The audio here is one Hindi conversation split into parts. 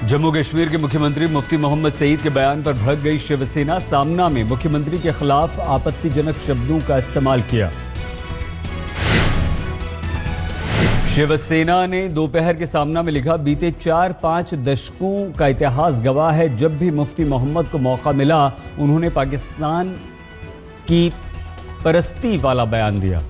जम्मू कश्मीर के मुख्यमंत्री मुफ्ती मोहम्मद सईद के बयान पर भड़क गई शिवसेना। सामना में मुख्यमंत्री के खिलाफ आपत्तिजनक शब्दों का इस्तेमाल किया। शिवसेना ने दोपहर के सामना में लिखा, बीते 4-5 दशकों का इतिहास गवाह है, जब भी मुफ्ती मोहम्मद को मौका मिला उन्होंने पाकिस्तान की परस्ती वाला बयान दिया।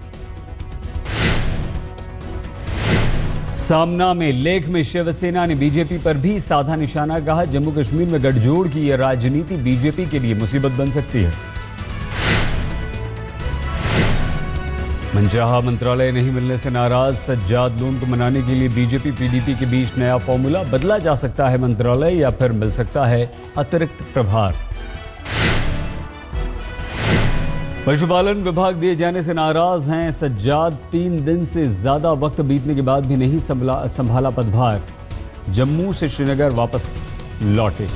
सामना में लेख में शिवसेना ने बीजेपी पर भी साधा निशाना। कहा, जम्मू कश्मीर में गठजोड़ की यह राजनीति बीजेपी के लिए मुसीबत बन सकती है। मनचाहा मंत्रालय नहीं मिलने से नाराज सज्जाद लोन को मनाने के लिए बीजेपी पीडीपी के बीच नया फॉर्मूला। बदला जा सकता है मंत्रालय या फिर मिल सकता है अतिरिक्त प्रभार। पशुपालन विभाग दिए जाने से नाराज हैं सज्जाद। 3 दिन से ज्यादा वक्त बीतने के बाद भी नहीं संभाला पदभार। जम्मू से श्रीनगर वापस लौटे।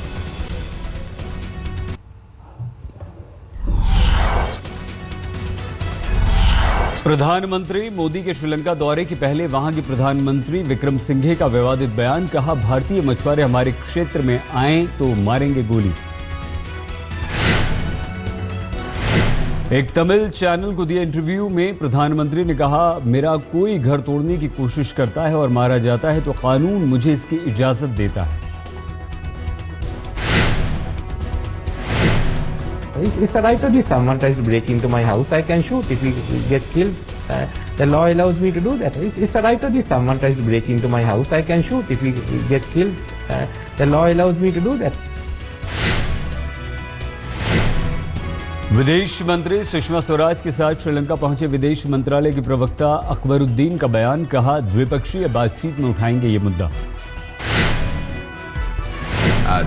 प्रधानमंत्री मोदी के श्रीलंका दौरे के पहले वहां के प्रधानमंत्री विक्रम सिंघे का विवादित बयान। कहा, भारतीय मछुआरे हमारे क्षेत्र में आए तो मारेंगे गोली। एक तमिल चैनल को दिए इंटरव्यू में प्रधानमंत्री ने कहा, मेरा कोई घर तोड़ने की कोशिश करता है और मारा जाता है तो कानून मुझे इसकी इजाजत देता है। It's a right of if someone tries to break into my house, I can shoot. If he gets killed, the law allows me to do that. It's a right of if someone tries to break into my house, I can shoot. If he gets killed, the law allows me to do that. विदेश मंत्री सुषमा स्वराज के साथ श्रीलंका पहुंचे विदेश मंत्रालय के प्रवक्ता अकबरुद्दीन का बयान। कहा, द्विपक्षीय बातचीत में उठाएंगे ये मुद्दा।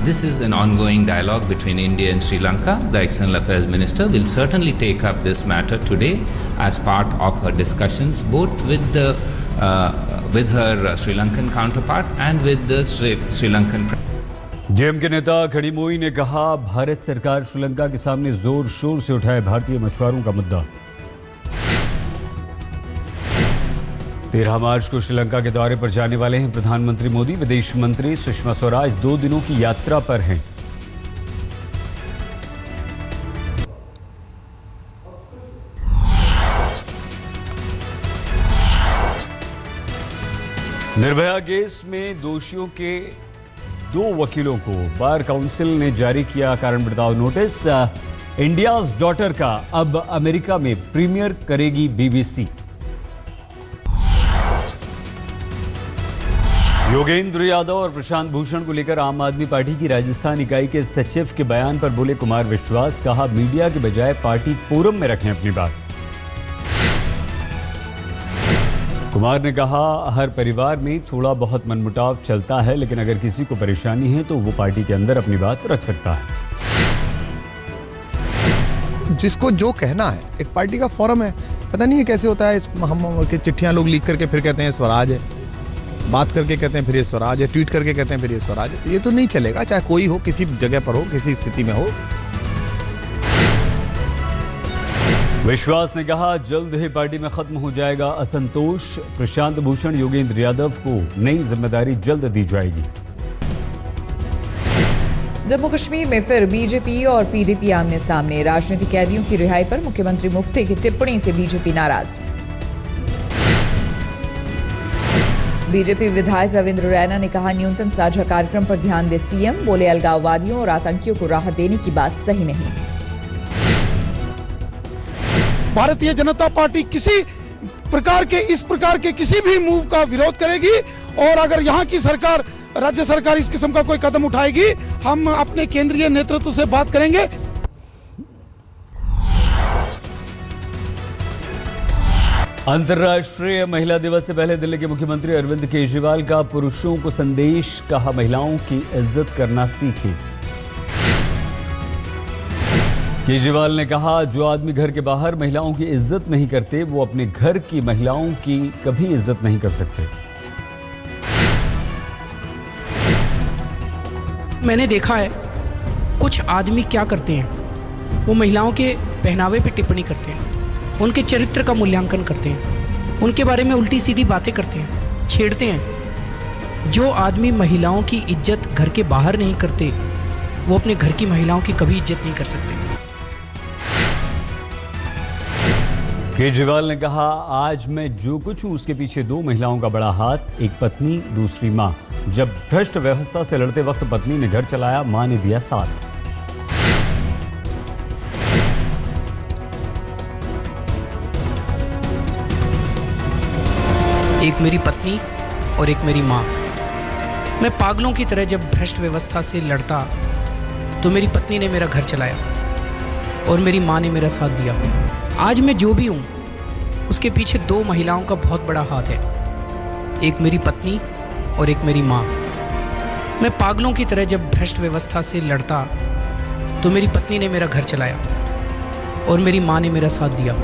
This is an ongoing dialogue between India and Sri Lanka. The External Affairs Minister will certainly take up this matter today as part of her discussions, both with her Sri Lankan counterpart and with the Sri Lankan President. JM के नेता खड़ीमोई ने कहा, भारत सरकार श्रीलंका के सामने जोर शोर से उठाए भारतीय मछुआरों का मुद्दा। 13 मार्च को श्रीलंका के दौरे पर जाने वाले हैं प्रधानमंत्री मोदी। विदेश मंत्री सुषमा स्वराज 2 दिनों की यात्रा पर हैं। निर्भया केस में दोषियों के 2 वकीलों को बार काउंसिल ने जारी किया कारण बताओ नोटिस। इंडियाज डॉटर का अब अमेरिका में प्रीमियर करेगी बीबीसी। योगेंद्र यादव और प्रशांत भूषण को लेकर आम आदमी पार्टी की राजस्थान इकाई के सचिव के बयान पर बोले कुमार विश्वास। कहा, मीडिया के बजाय पार्टी फोरम में रखें अपनी बात। कुमार ने कहा, हर परिवार में थोड़ा बहुत मनमुटाव चलता है, लेकिन अगर किसी को परेशानी है तो वो पार्टी के अंदर अपनी बात रख सकता है। जिसको जो कहना है, एक पार्टी का फोरम है। पता नहीं है कैसे होता है, हम चिट्ठियां लोग लीक करके फिर कहते हैं स्वराज है, बात करके कहते हैं फिर ये स्वराज है, ट्वीट करके कहते हैं फिर ये स्वराज है। तो ये तो नहीं चलेगा, चाहे कोई हो, किसी जगह पर हो, किसी स्थिति में हो। विश्वास ने कहा, जल्द ही पार्टी में खत्म हो जाएगा असंतोष। प्रशांत भूषण, योगेंद्र यादव को नई जिम्मेदारी जल्द दी जाएगी। जम्मू कश्मीर में फिर बीजेपी और पीडीपी आमने सामने। राजनीतिक कैदियों की रिहाई पर मुख्यमंत्री मुफ्ती की टिप्पणी से बीजेपी नाराज। बीजेपी विधायक रविंद्र रैना ने कहा, न्यूनतम साझा कार्यक्रम पर ध्यान दे सीएम। बोले, अलगाववादियों और आतंकियों को राहत देने की बात सही नहीं। भारतीय जनता पार्टी किसी प्रकार के किसी भी मूव का विरोध करेगी और अगर यहाँ की सरकार, राज्य सरकार इस किस्म का कोई कदम उठाएगी, हम अपने केंद्रीय नेतृत्व से बात करेंगे। अंतर्राष्ट्रीय महिला दिवस से पहले दिल्ली के मुख्यमंत्री अरविंद केजरीवाल का पुरुषों को संदेश। कहा, महिलाओं की इज्जत करना सीखें। केजरीवाल ने कहा, जो आदमी घर के बाहर महिलाओं की इज्जत नहीं करते, वो अपने घर की महिलाओं की कभी इज्जत नहीं कर सकते। मैंने देखा है कुछ आदमी क्या करते हैं, वो महिलाओं के पहनावे पे टिप्पणी करते हैं, उनके चरित्र का मूल्यांकन करते हैं, उनके बारे में उल्टी सीधी बातें करते हैं, छेड़ते हैं। जो आदमी महिलाओं की इज्जत घर के बाहर नहीं करते, वो अपने घर की महिलाओं की कभी इज्जत नहीं कर सकते। केजरीवाल ने कहा, आज मैं जो कुछ हूं उसके पीछे दो महिलाओं का बड़ा हाथ, एक पत्नी, दूसरी मां। जब भ्रष्ट व्यवस्था से लड़ते वक्त पत्नी ने घर चलाया, मां ने दिया साथ। एक मेरी पत्नी और एक मेरी माँ। मैं पागलों की तरह जब भ्रष्ट व्यवस्था से लड़ता तो मेरी पत्नी ने मेरा घर चलाया और मेरी माँ ने मेरा साथ दिया। आज मैं जो भी हूँ उसके पीछे दो महिलाओं का बहुत बड़ा हाथ है, एक मेरी पत्नी और एक मेरी माँ। मैं पागलों की तरह जब भ्रष्ट व्यवस्था से लड़ता तो मेरी पत्नी ने मेरा घर चलाया और मेरी माँ ने मेरा साथ दिया।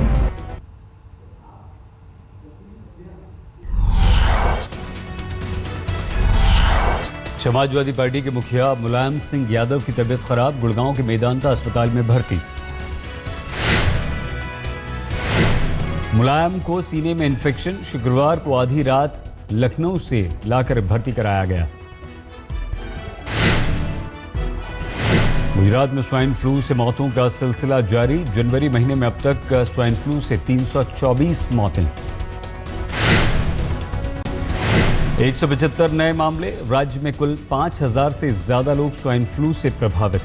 समाजवादी पार्टी के मुखिया मुलायम सिंह यादव की तबीयत खराब, गुड़गांव के मेदांता अस्पताल में भर्ती। मुलायम को सीने में इन्फेक्शन, शुक्रवार को आधी रात लखनऊ से लाकर भर्ती कराया गया। गुजरात में स्वाइन फ्लू से मौतों का सिलसिला जारी, जनवरी महीने में अब तक स्वाइन फ्लू से 324 मौतें। 175 नए मामले, राज्य में कुल 5000 से ज्यादा लोग स्वाइन फ्लू से प्रभावित।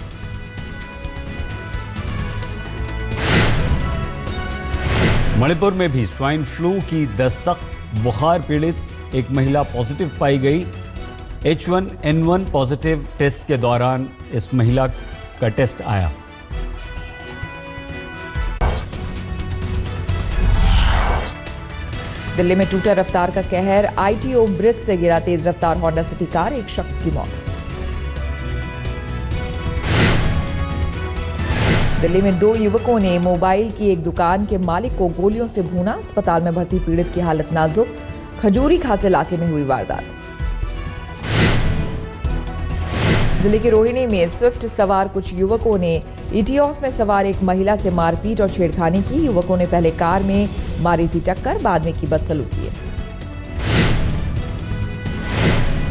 मणिपुर में भी स्वाइन फ्लू की दस्तक, बुखार पीड़ित एक महिला पॉजिटिव पाई गई। H1N1 पॉजिटिव टेस्ट के दौरान इस महिला का टेस्ट आया। दिल्ली में टूटा रफ्तार का कहर, ITO ब्रिज से गिरा तेज रफ्तार होंडा सिटी कार, एक शख्स की मौत। दिल्ली में दो युवकों ने मोबाइल की एक दुकान के मालिक को गोलियों से भूना, अस्पताल में भर्ती पीड़ित की हालत नाजुक। खजूरी खास इलाके में हुई वारदात। दिल्ली के रोहिणी में स्विफ्ट सवार कुछ युवकों ने इटियोस में सवार एक महिला से मारपीट और छेड़खानी की। युवकों ने पहले कार में मारी थी टक्कर, बाद में की बदसलूकी।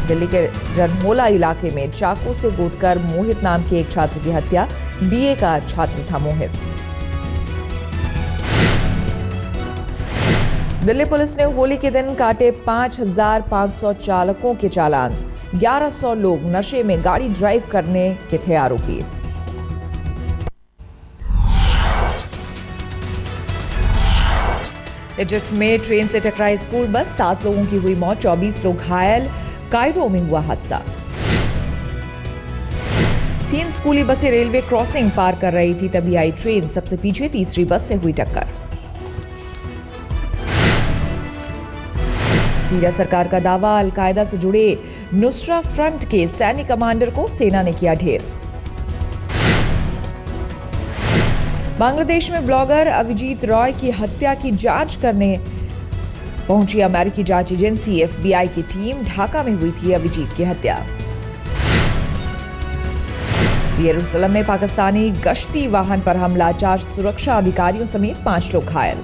दिल्ली के रनहोला इलाके में चाकू से गोदकर मोहित नाम के एक छात्र की हत्या, BA का छात्र था मोहित। दिल्ली पुलिस ने होली के दिन काटे 5500 चालकों के चालान, 1100 लोग नशे में गाड़ी ड्राइव करने के थे आरोपी। इजिप्ट में ट्रेन से टकराई स्कूल बस, 7 लोगों की हुई मौत, 24 लोग घायल। कायरो में हुआ हादसा। 3 स्कूली बसें रेलवे क्रॉसिंग पार कर रही थी, तभी आई ट्रेन, सबसे पीछे तीसरी बस से हुई टक्कर। सीरिया सरकार का दावा, अलकायदा से जुड़े नुसरा फ्रंट के सैन्य कमांडर को सेना ने किया ढेर। बांग्लादेश में ब्लॉगर अभिजीत रॉय की हत्या की जांच करने पहुंची अमेरिकी जांच एजेंसी FBI की टीम, ढाका में हुई थी अभिजीत की हत्या। यरूशलेम में पाकिस्तानी गश्ती वाहन पर हमला, 4 सुरक्षा अधिकारियों समेत 5 लोग घायल।